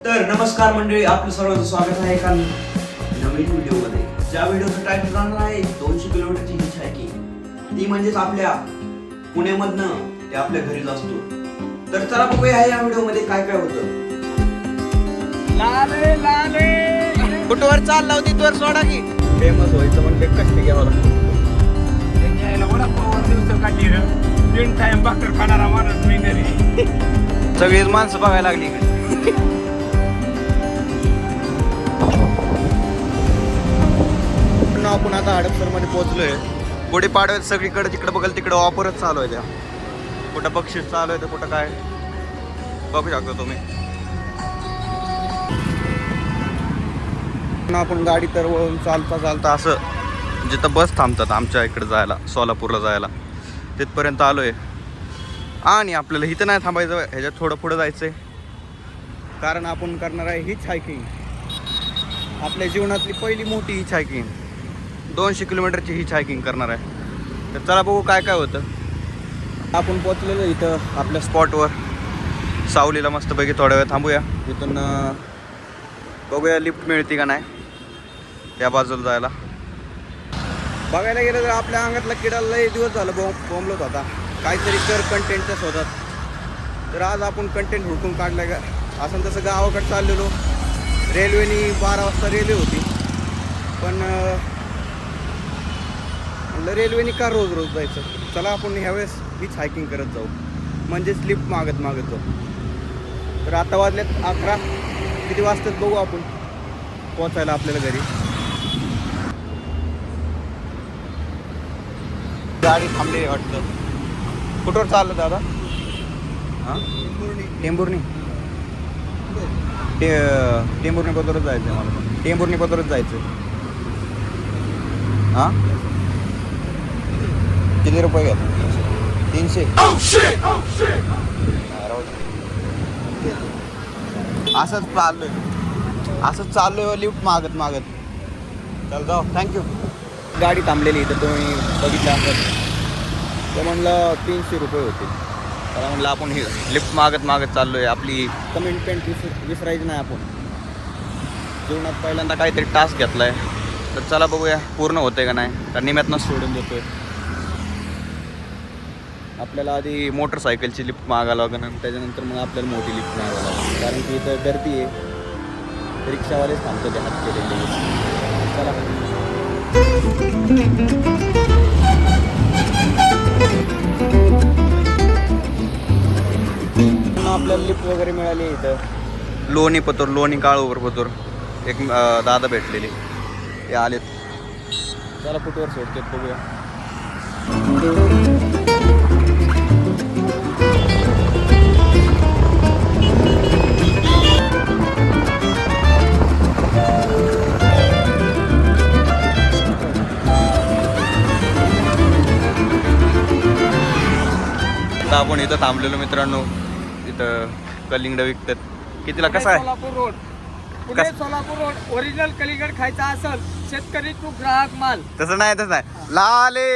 तर नमस्कार मंडळी, आपलं सर्वांचं स्वागत आहे एका नवीन व्हिडिओमध्ये. ज्या व्हिडिओचं टायटल राहणार आहे 200 किलोमीटरची हिच हायकिंग. ती म्हणजेच आपल्या पुण्यामधनं ते आपल्या घरीच असतो. तर चला बघूया या व्हिडिओमध्ये काय काय होतं. लाले लाले कुठवर चालला होती तोवर सोडा की फेमस व्हायचं म्हणजे कष्ट घ्यावं लागतं. यायला वडापाव दिवस काढली र 3 टाइम भाकर खाणारा माणूस मी घरी. सगळीच माणसं बघायला लागली इकडे. आपण आता हडपसर मध्ये पोहोचलोय. गुढीपाडव्यात सगळीकडे जिकडे बघल तिकडे ऑफरच चालू आहे. त्या कुठं बक्षीस चालू आहे तर कुठं काय बघू शकता तुम्ही. आपण गाडी तर वळून चालता चालता असं जिथं बस थांबतात आमच्या इकडे जायला, सोलापूरला जायला, तिथपर्यंत आलोय. आणि आपल्याला इथं नाही थांबायचं, ह्याच्यात थोडं पुढं जायचं आहे. कारण आपण करणार आहे हीच हायकिंग, आपल्या जीवनातली पहिली मोठी हीच हायकिंग. 200 किलोमीटरची हीच हायकिंग करणार आहे. तर चला बघू काय काय होतं. आपण पोचलेलो इथं आपल्या स्पॉटवर, सावलीला मस्तपैकी थोड्या वेळ थांबूया. इथून बघूया लिफ्ट मिळते का नाही त्या बाजूला जायला. बघायला गेलं तर आपल्या अंगातला किडा लय दिवस झालं बोंबलत होता, काहीतरी कर कंटेंटच्या शोधात. तर आज आपण कंटेंट हुडकून काढलं का. असं तसं गावाकडे चाललेलो, रेल्वेनी 12 वाजता रेल्वे होती. पण म्हणलं रेल्वेनी का रोज रोज जायचं, चला आपण ह्यावेळेस हीच हायकिंग करत जाऊ, म्हणजेच लिफ्ट मागत मागत जाऊ. तर आता वाजल्यात 11, किती वाजतात बघू आपण पोचायला आपल्याला घरी. गाडी थांबली वाटतं. कुठवर चाललं दादा? हां, टेंभुर्णी. टेंभुर्णी पदरच जायचं आहे मला पण. टेंभुर्णी पदरच जायचं. हां, किती रुपये घ्या? 300. असंच चाललोय लिफ्ट मागत मागत. चल जाऊ, थँक्यू. गाडी थांबलेली इथं तुम्ही बघितलं असत. तर म्हणलं 300 रुपये होते. तर म्हणलं आपण ही लिफ्ट मागत मागत चाललोय. आपली कमिटमेंट विसरायची नाही. आपण जीवनात पहिल्यांदा काहीतरी टास्क घेतला आहे, तर चला बघूया पूर्ण होते का नाही, तर निम्यातनंच सोडून देतोय. आपल्याला आधी मोटरसायकलची लिफ्ट मागायला लागेल आणि त्याच्यानंतर मग आपल्याला मोठी लिफ्ट मागायला लागेल. कारण की इथं गर्दी आहे, रिक्षावालेच थांबतो ते हात केलेले. चला आपल्याला लिफ्ट वगैरे मिळाली इथं. लोणी पतोर, लोणी काळूवर पतोर एक दादा भेटलेले, ते आलेत. चला फुटवर सोडतात बघूया. आता आपण इथं थांबलेलो मित्रांनो. इथं कलिंगड विकतात. कितीला कसा आहे? Solapur road, Pune Solapur road. Original कलिंगड खायचा असेल, शेतकरी तू ग्राहक माल. तसं नाही लाले.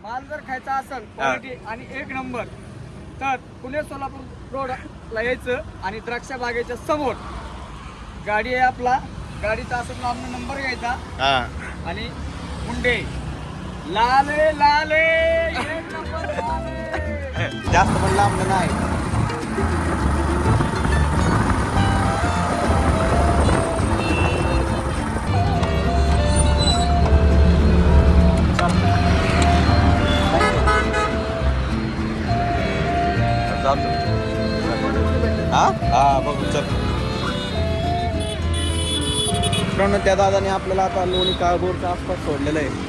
माल जर खायचा असेल क्वालिटी आणि 1 नंबर, तर पुणे सोलापूर रोडला यायचं आणि द्राक्ष बागेच्या समोर गाडी आहे आपला. गाडीचा असं लांब नंबर घ्यायचा आणि मुंडे लाले लाले 1 नंबर लाले. जास्त पण लांब नाही. बघू चल. मित्रांनो, त्या दादाने आपल्याला आता लोणी काळभोरच्या आसपास सोडलेलं आहे.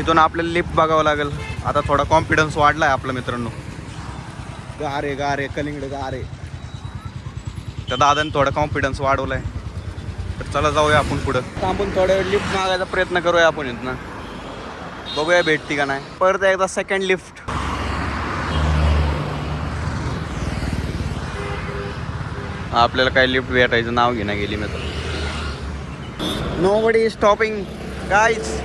इथून आपल्याला लिफ्ट बघावं लागेल. आता थोडा कॉन्फिडन्स वाढला आहे आपला मित्रांनो. गारे गारे कलिंगड गारे. त्या दादाने थोडा कॉन्फिडन्स वाढवला आहे. तर चला जाऊया आपण पुढं. आपण थोड्या वेळ लिफ्ट मागायचा प्रयत्न करूया आपण इथनं. बघूया भेटती का नाही. परत एकदा सेकंड लिफ्ट. आपल्याला काही लिफ्ट भेटायचं नाव घेणं गेली मी तर. Nobody is stopping guys.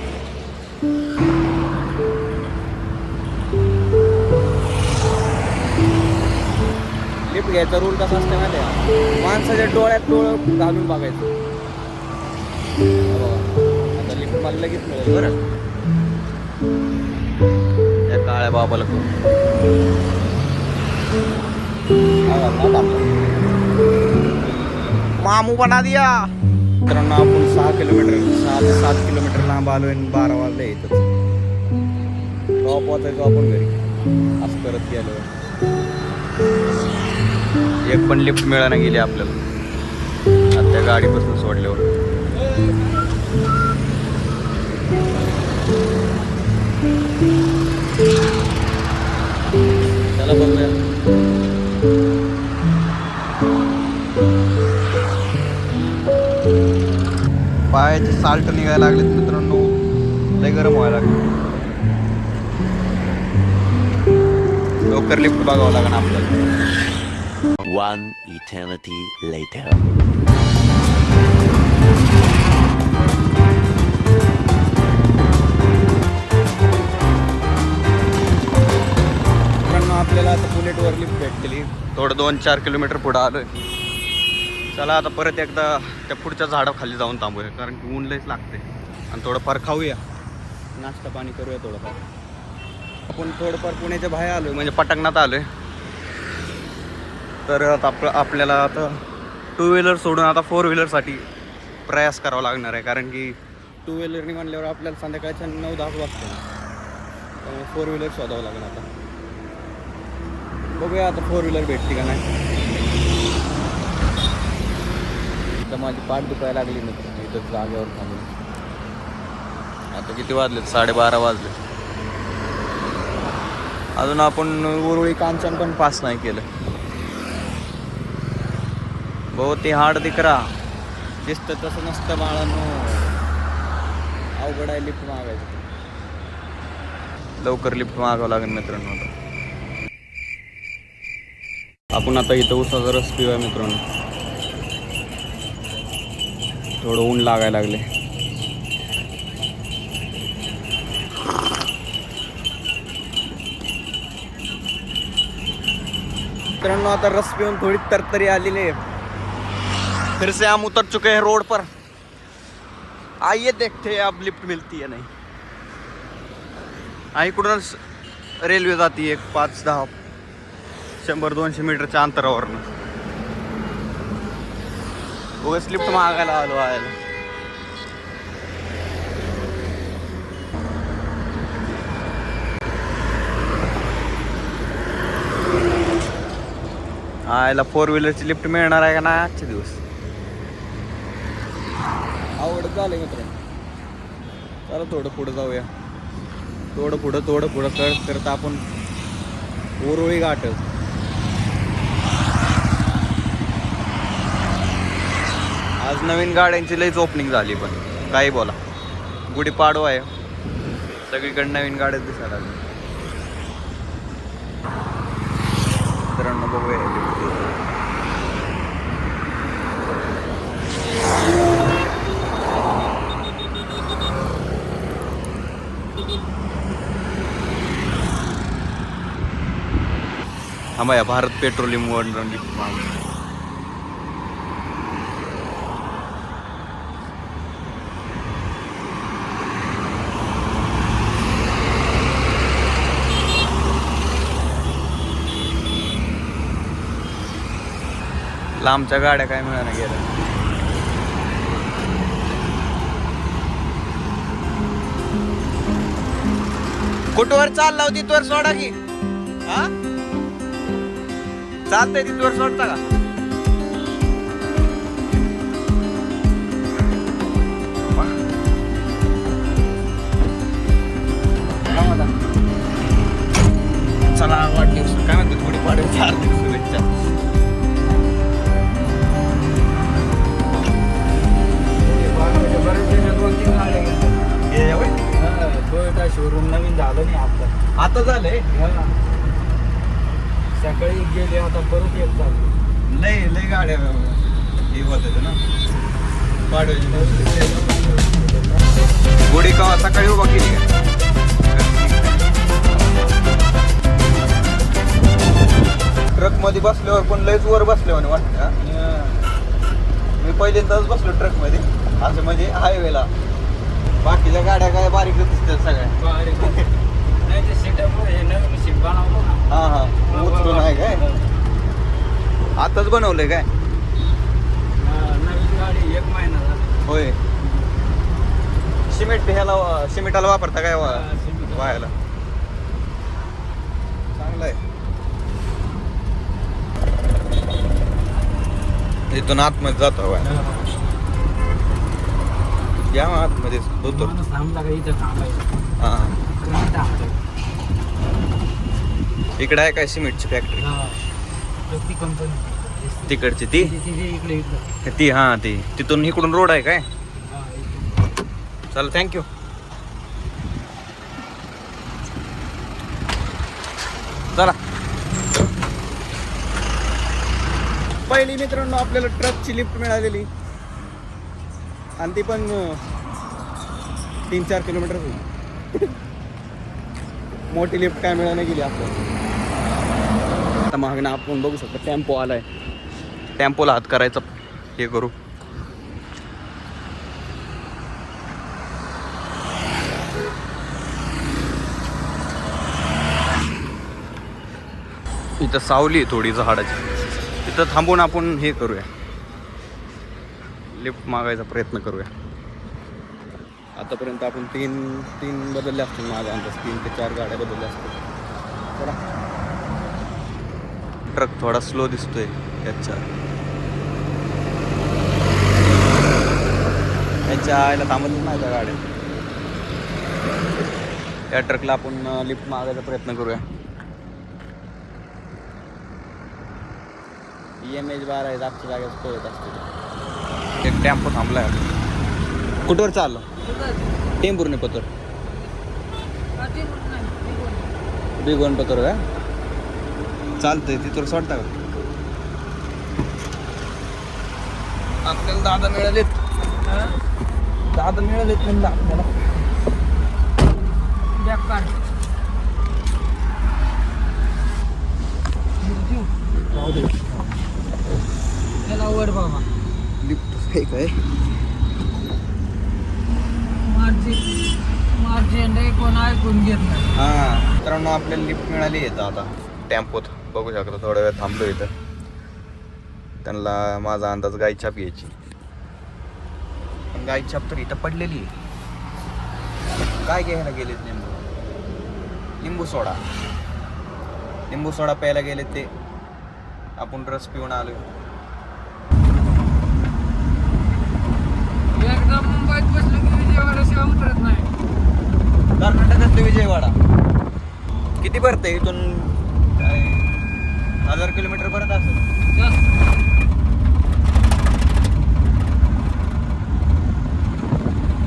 Lift घ्यायचा रूल कसा असतो माहिती आहे? माणसाच्या डोळ्यात डोळं घालून बघायचं. हा बघा, आता लिफ्ट मला लगेच मिळेल बरं. या काळ्या बाबाला मामू बना दिया. मित्रांनो आपण 6 ते 7 किलोमीटर लांब आलोय आणि 12 वाजले इथंच. गाव पोहोचायचो आपण घरी असं करत गेलो. एक पण लिफ्ट मिळायला गेली आपल्याला आता त्या गाडीपासून सोडल्यावर. चला बघूया. पायाचे साल्ट निघायला लागलेत मित्रांनो, लय गरम व्हायला लागले. लवकर लिफ्ट बघावं लागेल आपल्याला. One eternity later. मित्रांनो आपल्याला आता बुलेटवर लिफ्ट भेटली. थोडं 2-4 किलोमीटर पुढं आलोय. चला आता परत एकदा त्या पुढच्या झाडाखाली जाऊन थांबूया, कारण की ऊन लयच लागते. आणि थोडंफार खाऊया, नाश्ता पाणी करूया थोडंफार. आपण थोडंफार पुण्याच्या बाहेर आलोय, म्हणजे पटांगणात आलोय. तर आता आपल्याला आता 2 व्हीलर सोडून आता 4 व्हीलरसाठी प्रयास करावा लागणार आहे, कारण की 2 व्हीलरनी म्हणल्यावर आपल्याला संध्याकाळच्या 9-10 वाजता, त्यामुळे 4 व्हीलर शोधावं लागेल. आता बघूया आता 4 व्हीलर भेटते का नाही. तर माझी पाठ दुखायला लागली मित्र इथं जागेवर थांबून. आता किती वाजले? 12:30 वाजले. अजून आपण उरुळी कांचन पण पास नाही केलं. बहुत ही हार्ड दिख रहा. दिसतं तसं नसतं बाळांनो, अवघड आहे लिफ्ट मागायचं. लवकर लिफ्ट मागावं लागेल मित्रांनो. आता आपण आता इथं उसाचा रस पिऊया मित्रांनो. थोडं ऊन लागायला लागले. मित्रांनो आता रस पिऊन थोडी तरतरी आलेली आहे. फिर से हम उतर चुके हैं रोड पर. आइए देखते हैं अब लिफ्ट मिलती है नहीं. इकडूनच रेल्वे जाती एक 5-10 100-200 मीटरच्या अंतरावरनं. उगाच लिफ्ट मागायला आलो आहे. आयला 4 व्हीलरची लिफ्ट मिळणार आहे का नाही आजचे दिवस. आवड झालं मित्रांनो. चला थोडं पुढं जाऊया. थोडं पुढं करत आपण उरुळी गाठत. आज नवीन गाड्यांची लईच ओपनिंग झाली. पण काही बोला, गुढीपाडवा आहे, सगळीकडे नवीन गाड्या दिसायला लागल्या. मित्रांनो बघूया. भारत पेट्रोलियम वन लिफ्ट मागून. लांबच्या गाड्या काय मिळाल्या गेल्या. कुठवर चालला होती तिथवर सोडा की. हा चालतंय तिथवर सोडता का. चला वाढदिवस काय म्हणते थोडी वाढेल 4 दिवस शुभेच्छा. शोरूम नवीन झालं नाही आपलं, आता झालंय. सकाळी गेले आता परत येत झालं. लय गाड्या हे होत ना पाडव्याची. गुढी का सकाळी उभा केली का. ट्रक मध्ये बसल्यावर पण लयच वर बसल्यावर वाटतं हा. मी पहिल्यांदाच बसलो ट्रक मध्ये असं म्हणजे हायवेला. बाकीच्या गाड्या काय बारीक दिसतात सगळ्या. हा हा उचलून आहे काय आताच बनवलंय काय होय. सिमेंटाला वापरता काय वायाला चांगलं आहे. इथून आतमध्ये जातो या आतमध्ये होतो. हा इकडे आहे काय सिमेंटची फॅक्टरी तिकडची ती हा ती तिथून इकडून रोड आहे काय. चला थँक्यू. चला पहिली मित्रांनो आपल्याला ट्रकची लिफ्ट मिळालेली आणि ती पण 3-4 किलोमीटर होईल. मोठी लिफ्ट काय मिळाली गेली आपल्याला. आता मागणं आपण बघू शकतो टेम्पो आलाय. टेम्पोला हात करायचा हे करू. इथं सावली आहे थोडी झाडाची. इथं थांबून आपण हे करूया लिफ्ट मागायचा प्रयत्न करूया. आतापर्यंत आपण तीन बदलले असतील माझा अंदाज. 3 ते 4 गाड्या बदलल्या असतील. चला ट्रक थोडा स्लो दिसतोय याच्या आईला थांबतच नाही त्या गाड्या. या ट्रकला आपण लिफ्ट मागायचा प्रयत्न करूया. EMH12 आहे आजच्या जागेत पळत असते. एक टेम्पो थांबलाय. कुठवर चाललो टेम्पूरने पत्र बिगोन पत्र का चालतंय तिथवर सोडता का. आपल्याला दादा मिळालेत म्हणलं आपल्याला. लिफ्ट फेक आहे. हा मित्रांनो आपल्याला लिफ्ट मिळाली येतं आता टेम्पोत. बघू शकता थोडा वेळ थांबलो इथं. त्यांना माझा अंदाज गाई छाप घ्यायची पण गाई छाप तर इथं पडलेली आहे. काय घ्यायला गेलेत लिंबू सोडा प्यायला गेलेत ते. आपण रस पिऊन आलो. कर्नाटकातलं विजयवाडा किती भरते इथून 1000 किलोमीटर भरत असेल.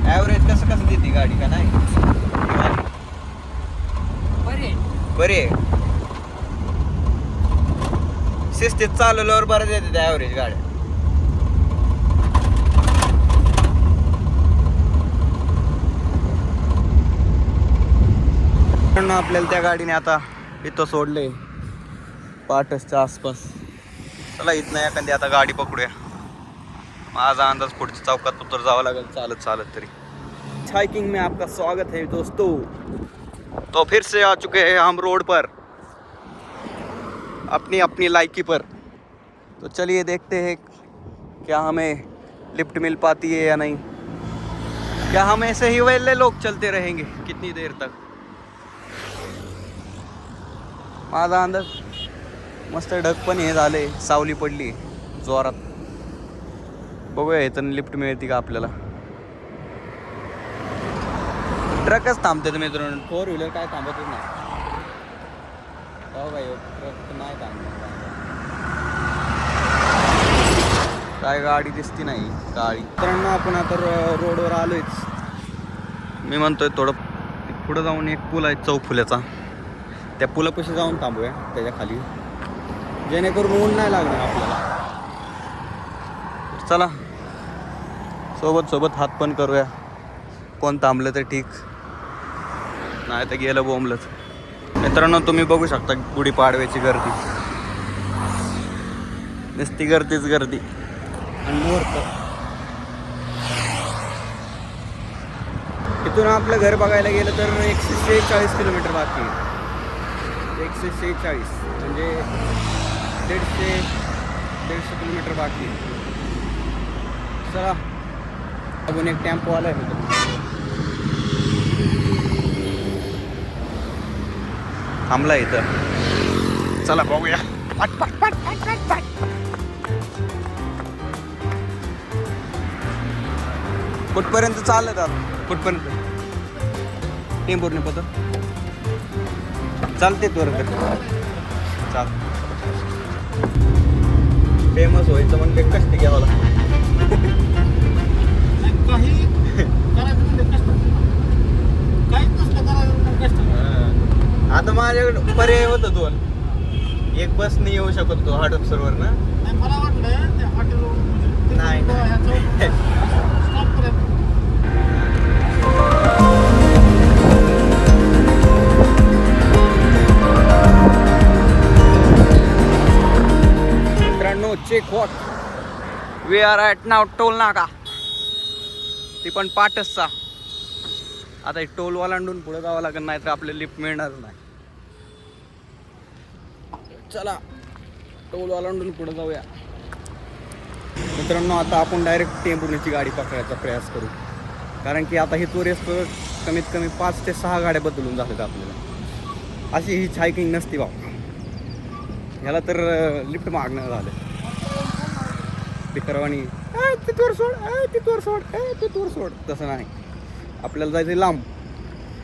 ॲव्हरेज कसं देते गाडी का नाही बरे शिस्तीत चालवल्यावर बरं देते त्या ॲव्हरेज गाड्या. आपल्याला त्या गाडीने आता इथं सोडले पाटसच्या आसपास. चला इथनं एखादी आता गाडी पकडूया. माझा अंदाज पुढच्या चौकात उतर जावं लागेल चालत तरी. हाइकिंग में आपका स्वागत है दोस्तों. तो फिर से आ चुके हैं हम रोड पर अपनी लायकी पर. तो चलिए देखते हैं क्या हमें लिफ्ट मिल पाती है या नहीं. क्या हम ऐसे ही वेले लोग चलते रहेंगे कितनी देर तक. माझा अंदाज मस्त ढग पण हे झाले. सावली पडली जोरात. बघूया इथं लिफ्ट मिळते का आपल्याला. ट्रकच थांबते मित्रांनो. 4 व्हीलर काय थांबतच नाही. हो भाई ट्रक नाही थांबत. काय गाडी दिसती नाही काळी. मित्रांनो आपण आता रोडवर आलोयच. मी म्हणतोय थोडं पुढं जाऊन एक पूल आहे चौफुल्याचा. त्या पुलापाशी जाऊन थांबूया त्याच्या खाली, जेणेकरून ऊन नाही लागणार आपल्याला. चला सोबत हात पण करूया. कोण थांबलं तर ठीक, नाही तर गेलं बोंबलंच. मित्रांनो तुम्ही बघू शकता गुढीपाडव्याची गर्दी. नुसती गर्दीच गर्दी आणि मुहूर्त. इथून आपलं घर बघायला गेलं तर 146 किलोमीटर बाकी आहे. 146 म्हणजे 150 किलोमीटर बाकी आहे. चला अजून एक टेम्पो आलाय थांबला इथं. चला बघूया. कुठपर्यंत चालत आता? कुठपर्यंत? टेंभुर्णी पत्र चालते त्वर चाल. फेमस व्हायचं म्हणजे कष्ट घ्यावं लागतं. आता माझ्याकडे पर्याय होता दोन. एक बसने येऊ शकतो हॉटेल सर्वर ना. मला वाटलं ते हॉटेल नाही मित्रांनो, check what we are at नाव टोल नाका. ती पण पाटसचा. आता टोल ओलांडून पुढे जावं लागेल, नाही तर आपल्याला लिफ्ट मिळणार नाही. चला टोल ओलांडून पुढे जाऊया. मित्रांनो, आता आपण डायरेक्ट टेंभुर्णीची गाडी पकडायचा प्रयास करू, कारण की आता हे टुरिस्ट कमीत कमी 5 ते 6 गाड्या बदलून झाल्यात आपल्याला. अशी ही हायकिंग नसती बाबा. ह्याला तर लिफ्ट मागणं झालं. बिकरवाणी तिथवर सोड, तिथवर सोड, तिथवर सोड. तसं नाही, आपल्याला जायचं लांब.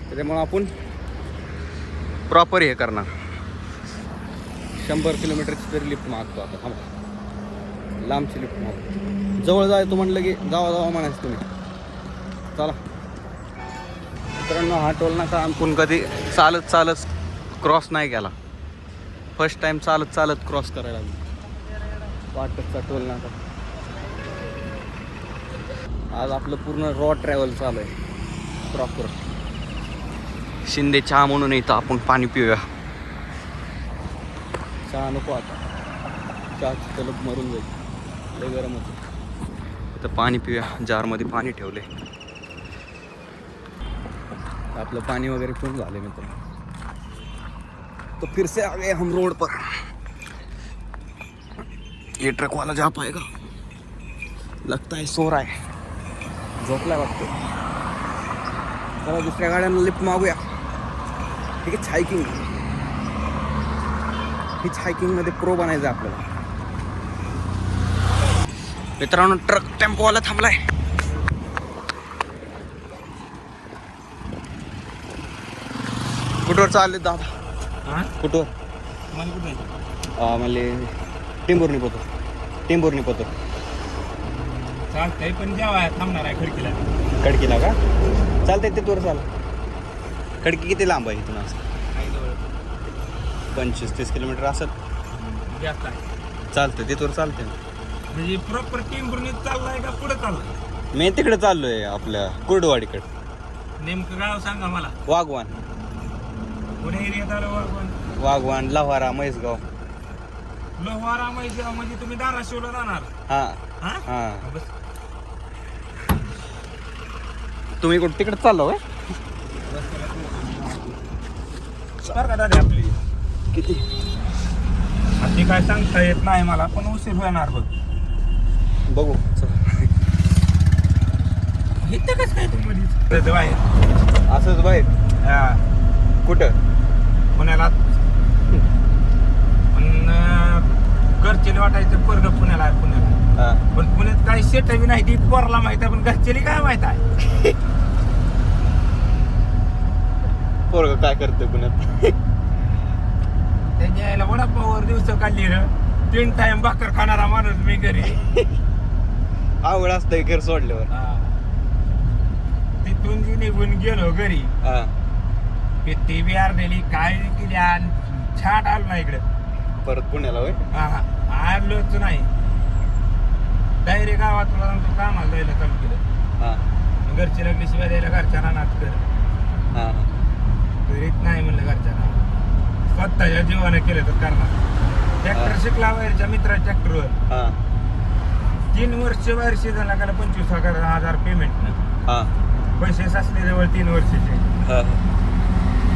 त्याच्यामुळं आपण प्रॉपर हे करणार. 100 किलोमीटरची तरी लिफ्ट मागतो आता. थांबा, लांबची लिफ्ट मागतो. जवळ जायचं म्हटलं की जावा म्हणायचं तुम्ही. चला मित्रांनो, हा टोल नाका आपण कधी चालत क्रॉस नाही केला. फर्स्ट टाइम चालत क्रॉस करायला लागलो वाटतचा टोल नाका. आज आपलं पूर्ण रॉ ट्रॅव्हल चालू आहे प्रॉपर. शिंदे चहा म्हणून इथं आपण पाणी पिऊया. चहा नको आता, चहाची तलब मरून जाईल, लय गरम होतं. इथं पाणी पिऊया. जारमध्ये पाणी ठेवले. आपलं पाणी वगैरे पिऊन झाले मित्र. तो फिर से आ गए हम रोड पर. ये ट्रक वाला जा पाएगा? लगता है सो रहा है, झोपलाय वाटतो. चला दुसऱ्या गाड्यांना लिफ्ट मागूया. ठीक आहे, हायकिंग. हिच हायकिंगमध्ये प्रो बनायचं आपल्याला. मित्रांनो, ट्रक टेम्पोवाला थांबलाय. कुठवर चालले दादा? कुठवर? मला टेंभुर्णी पोतो. चालतंय, पण जेव्हा थांबणार आहे खडकीला का? चालतंय तिथवर चाल. खडकी किती लांब आहे इथून? असं 25-30 किलोमीटर असत. जास्त आहे. चालतंय तिथवर चालतंय. म्हणजे प्रॉपर टेंभुर्णीत चाललाय का पुढे चाललाय? मी तिकडे चाललोय आपल्या कुर्डवाडीकडे. नेमकं गाव सांगा मला. वाघवान, पुणे एरियात आलं. वाघवान, लव्हारा, म्हैसगाव. लोहारा मैगाव म्हणजे तुम्ही धाराशिवला राहणार? हा. बस. तुम्ही कुठे तिकडे चाललो काय? बरं का दादा, आपली किती? ते काय सांगता येत नाही मला, पण उशीर होणार बघ. बघू. इथं कसं काय तुम्ही बाहेर? असंच बाहेर. कुठं? पुण्याला. पण घरचेली वाटायचं पोरग पुण्याला आहे, पुण्याला. पण पुण्यात काही शेट बी नाही, ती पोरला माहित आहे, पण घरचेली काय माहित आहे? पोरग काय करतोय पुण्यात? त्याच्या यायला वडापावर दिवस काढली र. 3 टाइम भाकर खाणारा माणूस मी घरी. आवड असतंय घर सोडल्यावर. तिथून जी निघून गेलो घरी, ती बी अर्धेली काय केली, छाट आलो ना इकडे परत पुण्याला. होय, आलोच नाही. डायरेक्ट गावात तू कामाला जायला चालू केलं. घरची लागली शिवाय द्यायला घरच्या रानात कर. घरीच नाही म्हणलं घरच्या रानात. स्वतःच्या जीवाने केलं तर करणार. ट्रॅक्टर शिकला बाहेरच्या मित्रा ट्रॅक्टरवर हा 3 वर्ष बाहेर सीझन लागायला 25,000 पेमेंट हा पैसे साचले जवळ 3 वर्षाचे हा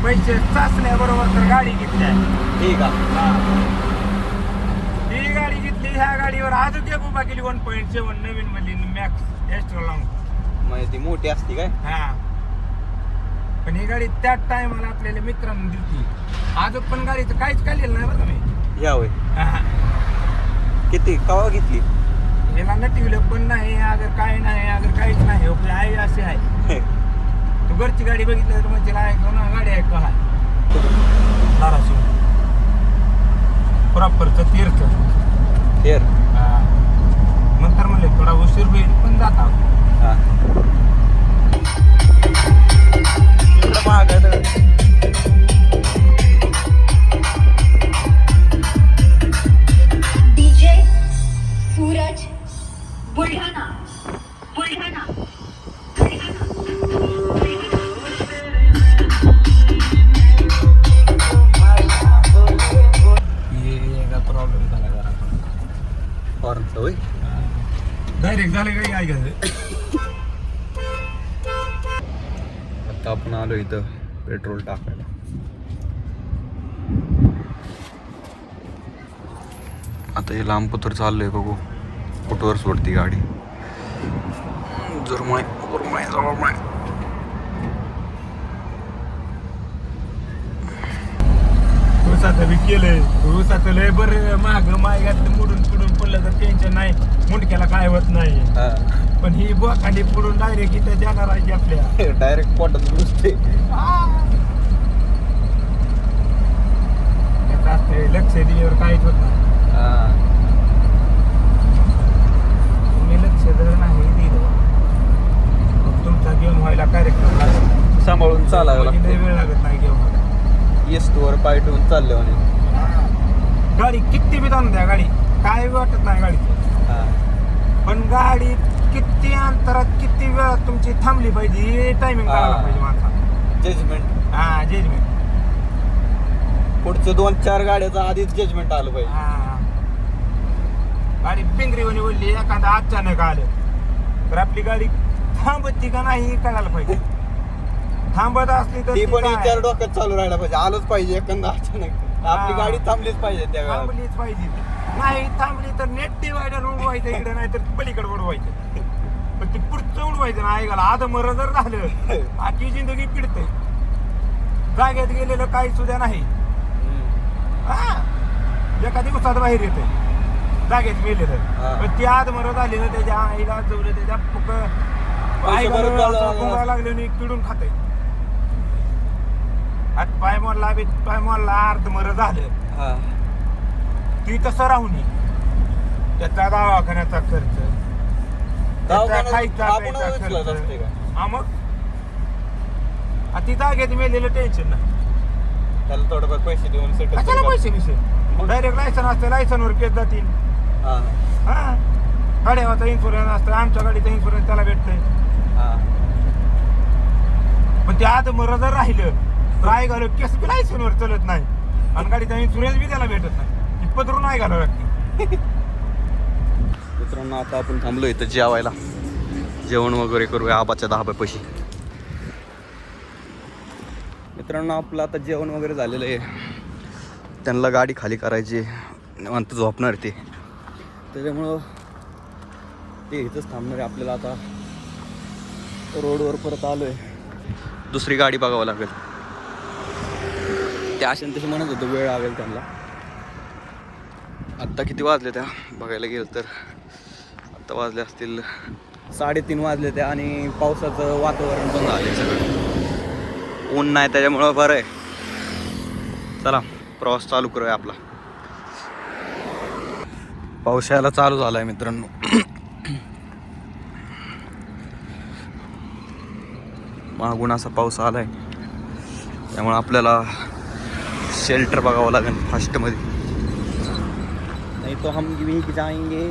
पैसे साचल्याबरोबर तर गाडी घेतल्या ठीक आहे ही गाडी घेतली ह्या गाडीवर अजून एक उभा केली 1.7 नवीन मधली मॅक्स एक्स्ट्रा लॉंग म्हणजे ती मोठी असती काय हा पण ही गाडी त्याच टायमाला आपल्याला मित्रांनी दिली अजून पण गाडीचं काहीच काढलेलं नाही बरं मी या होय किती कवा घेतली याला नटिवलं पण नाही अगर काय नाही अगर काहीच नाही ओके आहे असे आहे तू घरची गाडी बघितली तर म्हणजे आहे ना गाडी आहे का धाराशिव प्रॉपरचं तीर्थ हेर नंतर म्हणले थोडा उशीर होईल पण जाता हा एवढं महाग आहे तर. डीजे सूरज बुलढाणा बुलढाणा प्रॉब्लेम झाला जरा हॉर्नचं होय डायरेक्ट झालं काही ऐकायचं आता आपण आलो इथं पेट्रोल टाकायला आता हे लांब पत्र चाललंय बघू कुठवर सोडती गाडी जुरमळे उरमळे जवळमळे ऊसाचं बी केलंय ऊसाचं लय बरं महाग माय घातलं मोडून पुढून पडलं तर टेन्शन नाही मुंडक्याला काय होत नाही पण ही बोखांडी पुढून डायरेक्ट इथं जाणार आहे आपल्या डायरेक्ट पोटात घुसते त्याचं असतं लक्ष दिल्यावर काहीच होत नाही तुम्ही लक्ष जर नाही दिलं मग तुमचा घेऊन व्हायला कार्यक्रम लागेल सांभाळून चालावं म्हणजे लय लागतं वेळ लागत नाही घेऊन येस्तोवर पाय ठेवून चालले म्हणे गाडी किती बी जाऊन द्या गाडी काय वाटत नाही गाडीचं पण गाडी किती अंतरात किती वेळात तुमची थांबली पाहिजे हे टायमिंग करायला पाहिजे माणसा जजमेंट हा जजमेंट पुढचं 2-4 गाड्याचं आधीच जजमेंट आलं पाहिजे हा गाडी पिंगरीवणी बोलली एखादा अचानक आलं तर आपली गाडी थांबती का नाही हे कळायला पाहिजे थांबत असली तर ती पण काय? विचार डोक्यात चालू राहायला पाहिजे आलंच पाहिजे एखादा अचानक आपली गाडी थांबलीच पाहिजे त्या वेळेला थांबलीच पाहिजे नाही थांबली तर नेट डिवायडर उडवायचं इकडे नाही तर पलीकडे उडवायचं पण ती पुढचं उडवायचं ना ऐकायला आध मर जर झालं आखी जिंदगी पिडते जागेत गेलेलं काही सुद्धा नाही हा एका दिवसात बाहेर येते जागेत हा. गेलेलं पण ती आध मर झाली ना त्याच्या आईला जवळ त्याच्या बरोबर लागले आणि पिडून खाते हात पाय मोडला अर्ध मर झालं ती तसं राहून त्याचा दवाखान्याचा खर्च त्याचा खायचा प्यायचा खर्च हा मग ती जागेत मेलेलं टेन्शन नाही त्याला थोडंफार पैसे देऊन कशाला सेटल पैसे विषय डायरेक्ट लायसन असतं लायसनवर केस जातील हा गाड्याचा इन्शुरन्स असतं आमच्या गाडीचा इन्शुरन्स त्याला भेटतंय पण ते आता मर जर राहिलं तर घालू केस बी लायसनवर चलत नाही आणि गाडीचा इन्शुरन्स बी त्याला भेटत नाही ती पदरून नाही घालावं लागते मित्रांनो आता आपण थांबलो इथं जेवायला जेवण वगैरे करूया आबाच्या धाब्यापाशी मित्रांनो आपलं आता जेवण वगैरे झालेलं आहे त्यांना गाडी खाली करायची निवांत झोपणार ते त्याच्यामुळं ते इथंच थांबणार आहे आपल्याला आता रोडवर परत आलो आहे दुसरी गाडी बघावं लागेल ते अशाने तसे म्हणत होतं वेळ लागेल त्यांना आत्ता किती वाजले त्या बघायला गेलं तर आत्ता वाजले असतील 3:30 वाजले त्या आणि पावसाचं वातावरण पण झालं सगळं ऊन नाही त्याच्यामुळं बरं आहे चला प्रवास चालू करूया आपला पाऊस यायला चालू झाला आहे मित्रांनो मागून असा पाऊस आलाय त्यामुळे आपल्याला शेल्टर बघावं लागेल फास्टमध्ये नाही तो हम गिविंग जाएंगे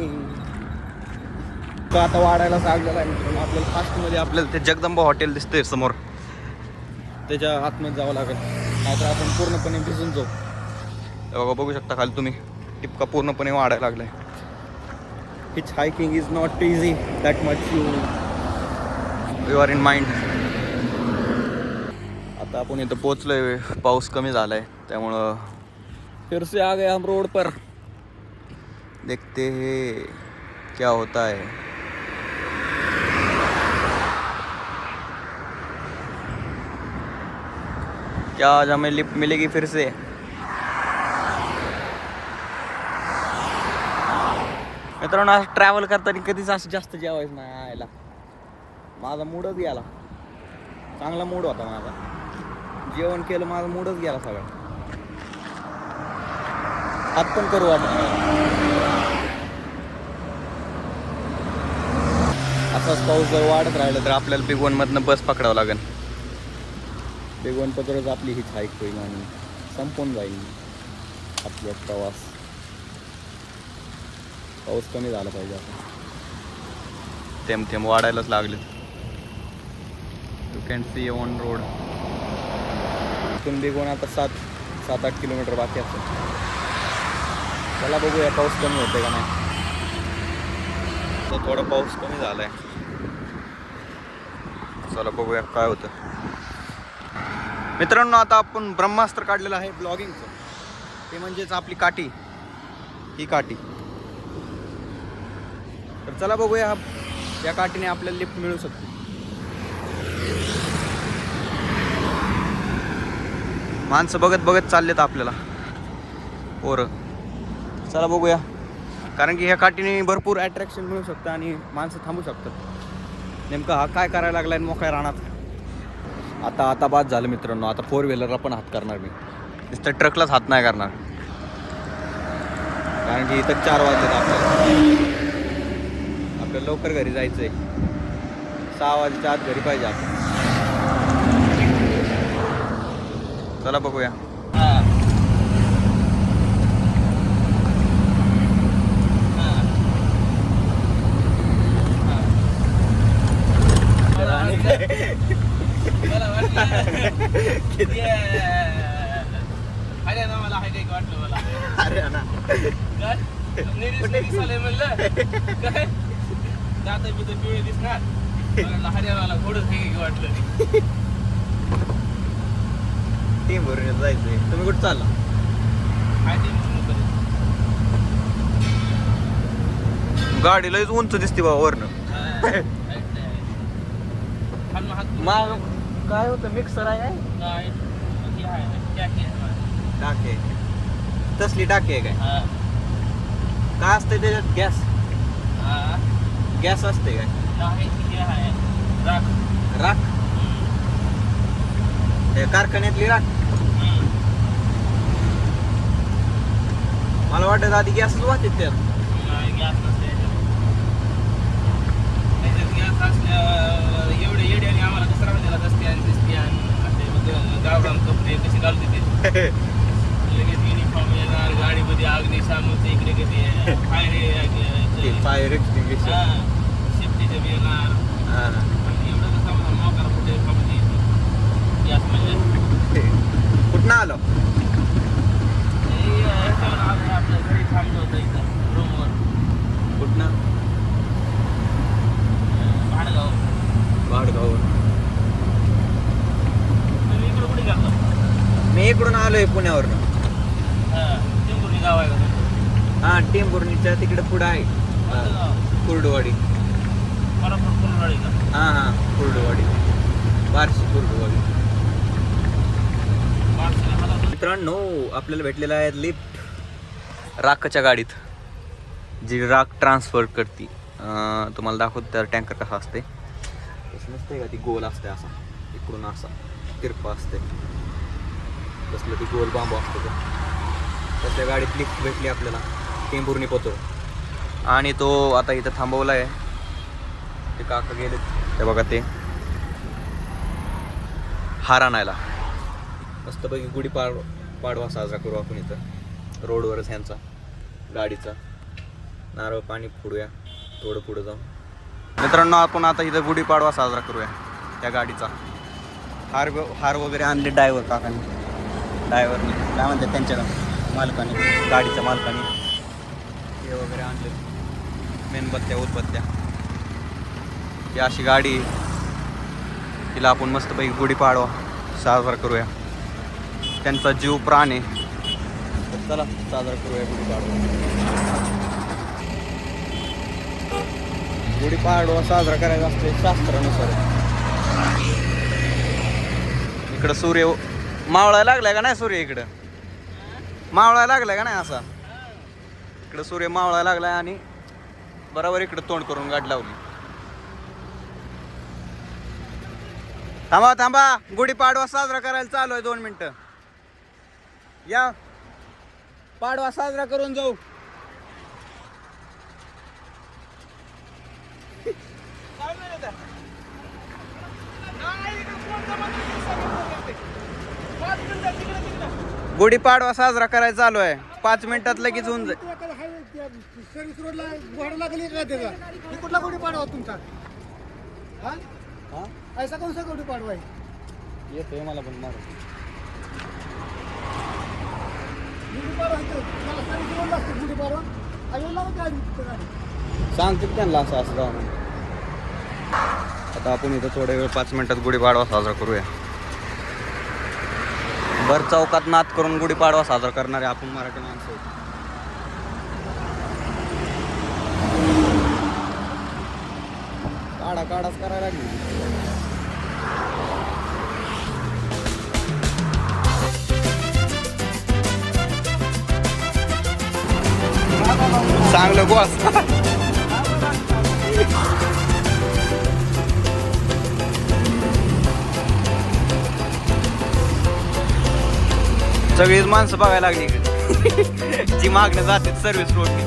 तो आता वाढायला लागलेला आहे मित्रांनो आपल्याला फास्टमध्ये आपल्याला ते जगदंबा हॉटेल दिसतंय समोर त्याच्या आतमध्ये जावं लागेल नाहीतर आपण पूर्णपणे भिजून जाऊ बघा बघू शकता खाली तुम्ही टिपका पूर्णपणे वाढायला लागलाय. हिच hiking is not easy that much you are in mind. आता आपण इथं पोचलोय, पाऊस कमी झालाय त्यामुळं फिर से आ गए हम रोड पर. देखते हैं क्या होता है. क्या आज हमें लिफ्ट मिलेगी फिर से. मित्रांनो असं ट्रॅव्हल करताना कधीच असं जास्त जेवायचं नाही यायला. माझा मूडच गेला, चांगला मूड होता माझा. जेवण केलं माझा मूडच गेला सगळा. हात पण करू वाटत असाच पाऊस जर वाढत राहिला तर आपल्याला भिगवणमधनं बस पकडावं लागेल. भिगवणपत्रच आपली हीच हाईक होईल आणि संपून जाईल आपला प्रवास. पाऊस कमी झाला पाहिजे आता. थेंब थेंब वाढायलाच लागले. You can see on road. इथून भिगवण आता 7-8 किलोमीटर बाकी असतं. चला बघूया पाऊस कमी होते का नाही. तर थोडा पाऊस कमी झालाय. चला बघूया काय होतं. मित्रांनो आता आपण ब्रह्मास्त्र काढलेलं आहे ब्लॉगिंगचं. ते म्हणजेच आपली काठी, ही काठी. तर चला बघूया या काठीने आपल्याला लिफ्ट मिळू शकते. माणसं बघत बघत चाललेत आपल्याला पोरं. चला बघूया, कारण की ह्या काठीने भरपूर अट्रॅक्शन मिळू शकतं आणि माणसं थांबू शकतात. नेमकं हा काय करायला लागलाय मोकळ्या रानात. आता बाद झालं मित्रांनो. आता 4 व्हीलरला पण हात करणार मी, नुसतं ट्रकलाच हात नाही करणार. कारण की इथं 4 वाजलेत आपल्याला लवकर घरी जायचं आहे. 6 वाजेच्या आत घरी पाहिजे आपण. चला बघूया. टीम भरून जायचंय. तुम्ही कुठं चालला? गाडी लयच उंच दिसते बाबा वरनं. माग काय होतं, मिक्सर आहे टाके. तसली टाकी आहे काय? काय असतंय त्याच्यात? गॅस असते काय? राख. कारखान्यातली राख. मला वाटत आधी गॅसच वाहते त्यात. एवढे येडे आणि आम्हाला दुसरा दिला असते आणि दिसते आणि गावगाव कपडे कसे घालते ते. लगेच युनिफॉर्म येणार, गाडीमध्ये अग्निशामक इकडे कधी फायर एक्सटिंग्विशर, सेफ्टीचे बी येणार. एवढं कसं मोकार कुठे गॅस म्हणजे कुठनं आलो? आपल्या घरी थांबलो होतं इथं रूमवर. कुठनं? भाडगाव. तुम्ही इकडे कुठे गेलो? मी इकडून आलोय पुण्यावरनं. टेंभुर्णी गाव आहे का? हा, टेंभुर्णीच्या तिकडे पुढं आहे कुर्डुवाडी. कुर्डुवाडी का? हा कुर्डुवाडी, बार्शी कुर्डुवाडी. मित्रांनो आपल्याला भेटलेला आहे लिफ्ट राखच्या गाडीत, जी राख ट्रान्सफर करते. तुम्हाला दाखवतो त्या टँकर कसा असते. तसं नसते का, ती गोल असते असा, इकडून असा तिरपा असते. तसलं ती गोल बांबू असतो तो. तर त्या गाडीत लिफ्ट भेटली आपल्याला टेंभुर्णी पोचो. आणि तो आता इथं थांबवला आहे. ते काका गेलेत ते बघा, ते हार आणायला. मस्तपैकी गुढीपाडवा साजरा करू आपण इथं रोडवरच ह्यांचा गाडीचा. नारळ पाणी फोडूया थोडं पुढं जाऊन. मित्रांनो आपण आता इथं गुढीपाडवा साजरा करूया त्या गाडीचा. हार वगैरे आणले ड्रायव्हरने काय म्हणतात त्यांच्या मालकाने, गाडीच्या मालकाने. हे वगैरे आणले, मेणबत्त्या उदबत्त्या. ही अशी गाडी आहे. तिला आपण मस्तपैकी गुढीपाडवा साजरा करूया. त्यांचा जीव प्राण आहे, तर चला साजरा करूया गुढीपाडवा. गुढीपाडवा साजरा करायचा असते शास्त्रानुसार. इकडं सूर्य मावळायला लागलाय का नाही? सूर्य इकडं मावळायला लागलाय का नाही? असा इकडं सूर्य मावळायला लागलाय आणि बरोबर इकडं तोंड करून गाठ लावली. थांबा थांबा, गुढीपाडवा साजरा करायला चालू आहे. 2 मिनिटं या, पाडवा साजरा करून जाऊ. गुढीपाडवा साजरा करायला चालू आहे. 5 मिनिटात लगेच होऊन जाईल. सर्व्हिस रोडला घोडा लागली का त्याचा? हे कुठला गुढी पाडवा तुमचा? हा हा ऐसा कोणसा गुढी पाडवा आहे? येतोय मला पण मार. गुढी पाडवा इथं मला सर्व्हिस रोडला असतो गुढी पाडवा. आयो लावा गाडी तिथं गाडी. सांगतो की त्यांना असं असं जाऊन. आता आपण इथं थोड्या वेळ 5 मिनिटात गुढीपाडवा साजरा करूया. भर चौकात नाद करून गुढीपाडवा साजरा करणारे आपण मराठी माणसं आहोत. काढाच करायला लागली. चांगलं बॉस. सगळीच माणसं बघायला लागली जी मागणं जाते सर्व्हिस रोडनी.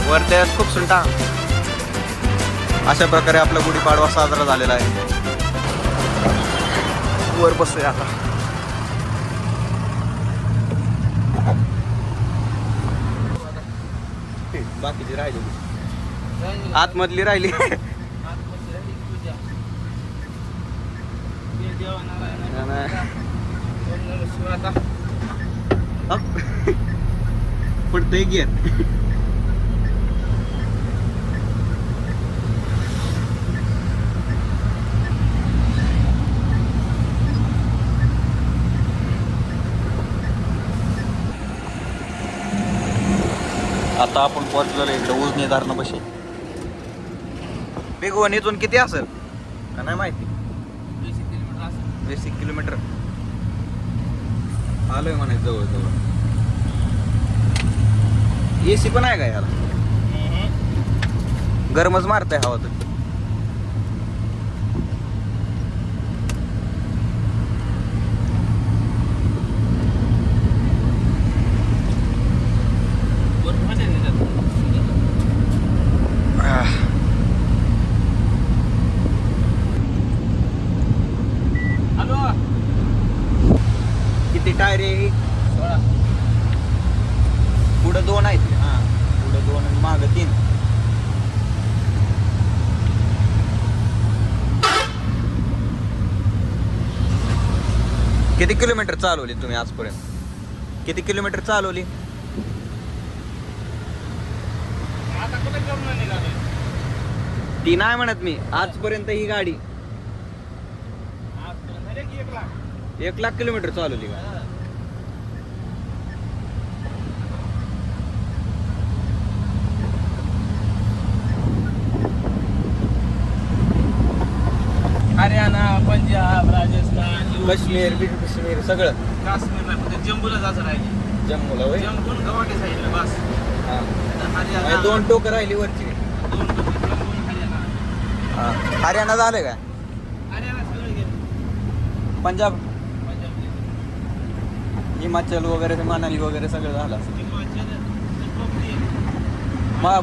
वरत्यात खूप सुंटा. अशा प्रकारे आपला गुढीपाडवा साजरा झालेला आहे. वर बसूया आता. बाकीची राहिली, आतमधली राहिली. पडतंय गिअर. आता आपण पोहोचलेलो इकडं उजनी धरणापाशी. बेगवन इथून किती असेल का नाही माहिती? 20 किलोमीटर आलोय म्हणायचं जवळ जवळ. AC पण आहे का याला? गरमच मारताय हवा तर. किती टायर आहे? 16. पुढं 2 आहेत. हा, पुढं 2 आणि मागं 3. किती किलोमीटर चालवली तुम्ही आजपर्यंत? किती किलोमीटर चालवली? ती नाही म्हणत मी, आजपर्यंत ही गाडी 1 लाख किलोमीटर चालवली का? हरियाणा, पंजाब, राजस्थान, काश्मीर काश्मीर सगळं. काश्मीरला फक्त जम्मूला जायचं राहिले. जम्मूला होय. जम्मू गव्हाटी साईडला बस. हा. हरियाणा, म्हणजे 2 टोकं राहिली वरची. 2 जम्मू, हरियाणा. हा. हरियाणा झालं का? हरियाणा सगळं गेलं. पंजाब, पंजाब गेलं. हिमाचल वगैरे ते मनाली वगैरे सगळं झालं असं. हिमाचल, कोकणी.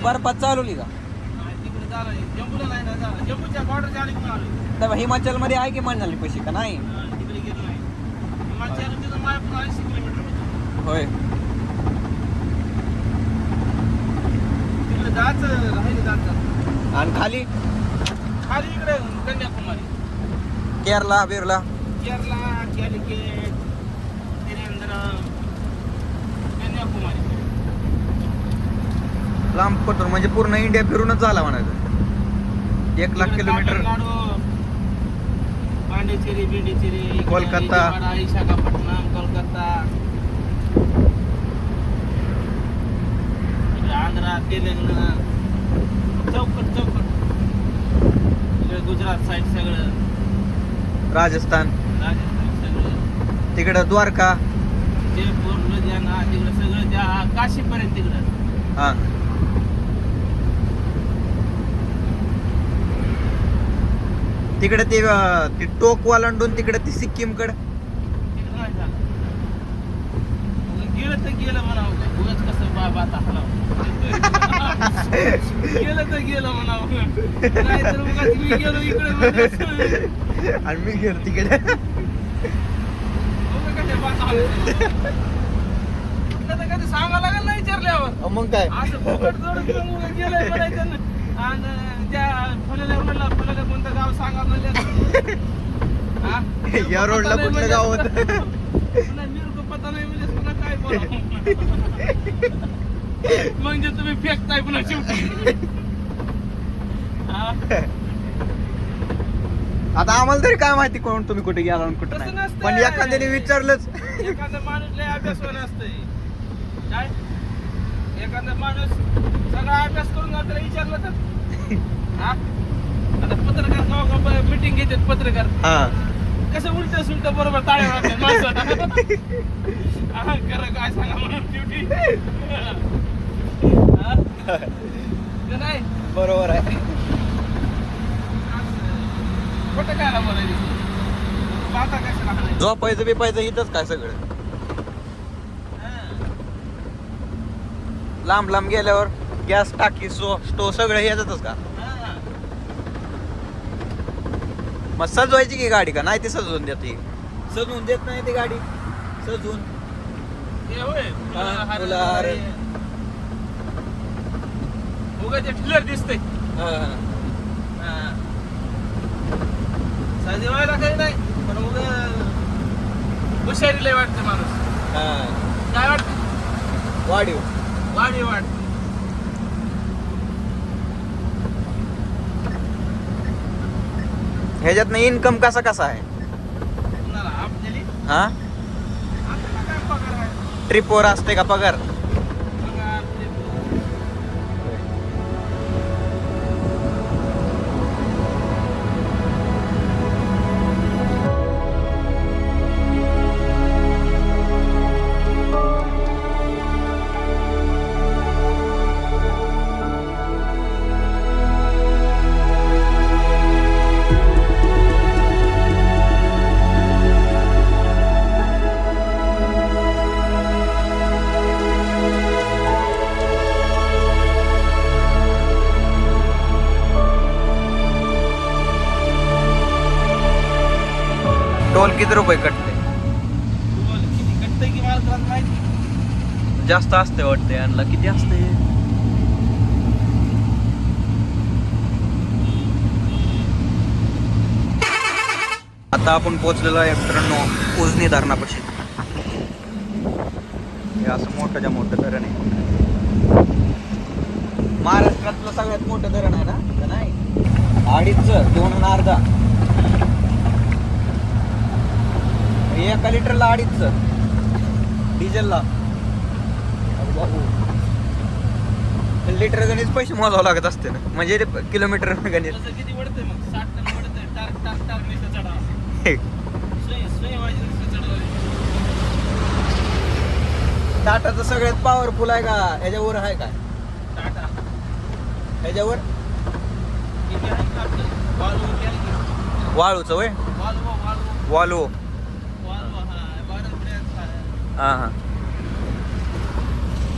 बर्फात चालवली का? आणि तिकडे झालं नाही. जम्मूला नाही ना झालं. जम्मूच्या बॉर्डरच्या आली पण आलो. तर हिमाचल मध्ये आहे की मनाली पैसे का नाही? तिकडे गेलो नाही. हिमाचल तिथं माय पण 80 किलोमीटर होतं. होय. इकडे जायचं राहिले जायचं आणि खाली खाली इकडे कन्याकुमारी केरला बिरला केरला कॅलिकेट त्रिवेंद्रम कन्याकुमारी लांब पडतो म्हणजे पूर्ण इंडिया फिरूनच झाला म्हणायचं 1 लाख किलोमीटर. तामिळनाडू, पांडिचेरी बिंडिचेरी इकडे कोलकाता. विजयवाडा, विशाखापट्टणम कोलकाता इकडे आंध्रा तेलंगणा चौकट इकडे गुजरात साईड सगळं राजस्थान राजस्थान सगळं तिकडं द्वारका. जयपूर लुधियाना तिकडे सगळं त्या काशीपर्यंत तिकडं हा तिकडे ते टोक वालांडून तिकडे ती सिक्कीम कडे. तिकडं नाही झालं गेलं तर गेलं म्हणावं उगाच कसं बाबा आता हलावं गेलं तर गेलं म्हणावं नाही तर उगाच मी गेलो इकडे उगाच आणि मी गेलो तिकडे. कशा बाता हलवतात. तर कधी सांगावं लागेल ना विचारल्यावर मग काय असं फुकट जोडून मग गेलंय म्हणायचं ना. आणि त्या फुलेला कोणतं गाव सांगा म्हणले हा? या रोडला कुठलं गाव होतं? पुन्हा मिरको पता नाही म्हणजे पुन्हा काय बोला म्हणजे तुम्ही फेकताय पुन्हा शेवटी हा? आता आम्हाला तरी काय माहिती कोण तुम्ही कुठे गेला आणि कुठे तसं नाही. नसतंय. पण एखाद्याने विचारलंच एखादा माणूस लय अभ्यासवान असतंय काय एखादा माणूस सगळा अभ्यास करून आपल्याला विचारलं तर हा? आता पत्रकार गाव मिटिंग घेतात पत्रकार हा कसं उलट सुलट बरोबर टाळ्या वाजतात माणसाला हा, खरं काय सांगा म्हणून ड्युटी नाही बरोबर आहे. खोटं काय ना बोलायचं पाहता कसं राहणार झोपायचं बिपायचं इथंच काय सगळं. लांब लांब गेल्यावर गॅस टाकी स्टो सगळं याच्यातच का. मग सजवायची की गाडी का नाही ती सजवून देते. सजवून देत नाही ती गाडी सजवून. हे होय हा, फुलं, हार. उगाच क्लिअर दिसतंय सजवायला काही नाही पण उगा हुशारी लय वाटते माणूस काय वाटते वाढीव वाढी वाटते ह्याच्यातनं इन्कम कसा कसा आहे. कुणाला आपल्याला हा आपल्याला काय पगार आहे ट्रिपवर असते का पगार. पगार ते टोल किती रुपये कटते. तुम्हाला किती कटतंय की मला तर माहिती जास्त असते वाटते यांना किती असते. आता आपण पोहोचलेलो आहे मित्रांनो उजनी धरणापाशी. हे असं मोठं मोठं धरण आहे. महाराष्ट्रातलं सगळ्यात मोठं धरण आहे ना का नाही. 2.5 2 आणि अर्धा 1 लिटरला 2.5 डिझेलला. लिटर गणित पैसे मोजावं लागत असते ना म्हणजे ते किलोमीटर गणित. तसं किती पडतंय मग 60 टन पडतंय टाक टाक टाक नुसतं चढावं सोय वाजी नुसतं चढवायचं टाटाचं सगळ्यात पॉवरफुल आहे का ह्याच्यावर आहे काय टाटा ह्याच्यावर किती आहे का आपलं वाल्वो केलं वाळूचं वय वाल्वो वालू हा भारत ब्रँड आहे हां हां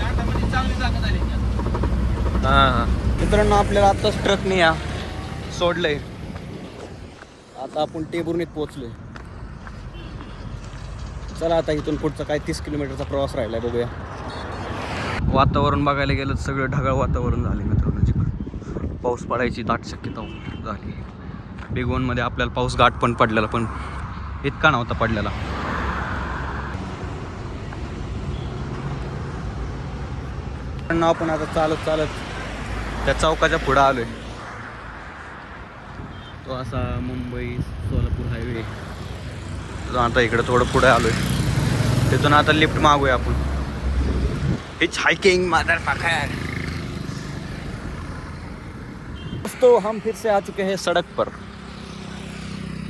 टाटामध्ये चांगली ताकद आली त्यात हां मित्रांनो आपल्याला आत्ताच ट्रकने या सोडलंय. आता आपण टेबुर्णीत पोहोचलोय. चला आता इथून पुढचा काय 30 किलोमीटरचा प्रवास राहिलाय बघूया. वातावरण बघायला गेलं तर सगळं ढगाळ वातावरण झाले मित्रांनो. जिकडं पाऊस पडायची दाट शक्यता झाली. बिग वनमध्ये आपल्याला पाऊस गाठ पण पडलेला, पण इतका नव्हता पडलेला. आपण आता चालत चालत त्या चौकाच्या पुढं आलोय. तो असा मुंबई सोलापूर हायवे. आता इकडे थोडं पुढे आलोय. तिथून आता लिफ्ट मागूया आपण. हिच हाइकिंग मदरफकर. दोस्तों हम फिर से आ चुके हैं सड़क पर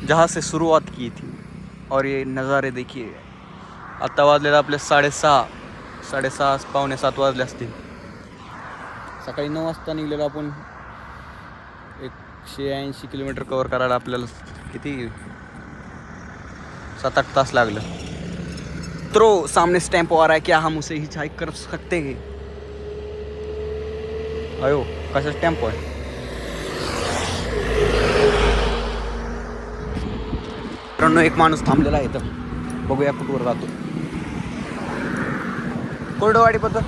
जहाँ से शुरुआत की थी, और ये नज़ारे देखिए. आता वाजलेलं आपले 6:30 पावणे 7 वाजले असतील. सकाळी 9 वाजता निघलेलो आपण. 180 किलोमीटर कवर करायला आपल्याला किती 7-8 तास लागलं. तो सामने स्टैंप आ रहा है, क्या हम उसे हिचहाइक कर सकते हैं? अयो कसा स्टॅम्प आहे. मित्रांनो एक माणूस थांबलेला आहे इथं. बघूया कुठवर जातो. कोरडवाडी पद्धत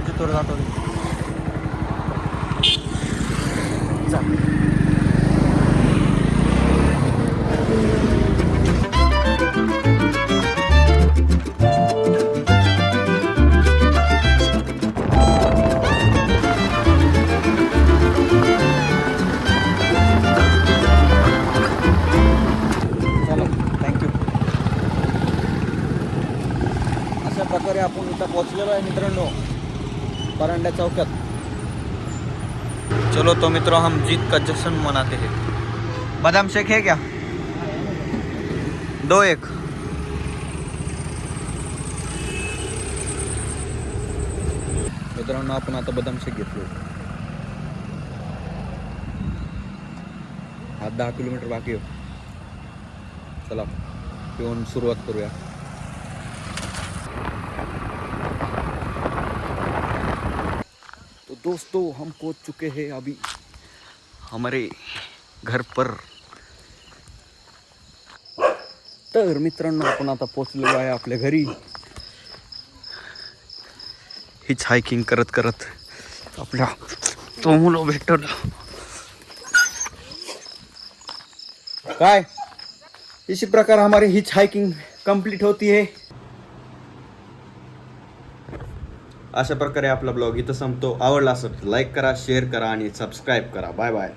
जिथवर जातो प्रकारे आपण इथं पोहोचलेलो आहे मित्रांनो, परांड्या चौकात. चलो तो मित्रों हम जीत का जश्न मनाते हैं. बादाम शेक है क्या? 2-1. मित्रांनो आपण आता बदाम शेक घेतलो. आज 10 किलोमीटर बाकी आहे. चला पिऊन सुरुवात करूया. तो दोस्तों हम पहुंच चुके हैं अभी हमारे घर पर. तर मित्रांनो आपण आता पोहोचलेलो आहे आपल्या घरी. हिच हायकिंग करत करत आपल्या तो मुलं भेटलं. काय इसी प्रकार हमारी हिच हायकिंग कंप्लीट होती है. अशा प्रकारे आपला ब्लॉग इथं संपतो. आवडला असेल लाईक करा, शेअर करा आणि सबस्क्राईब करा. Bye bye.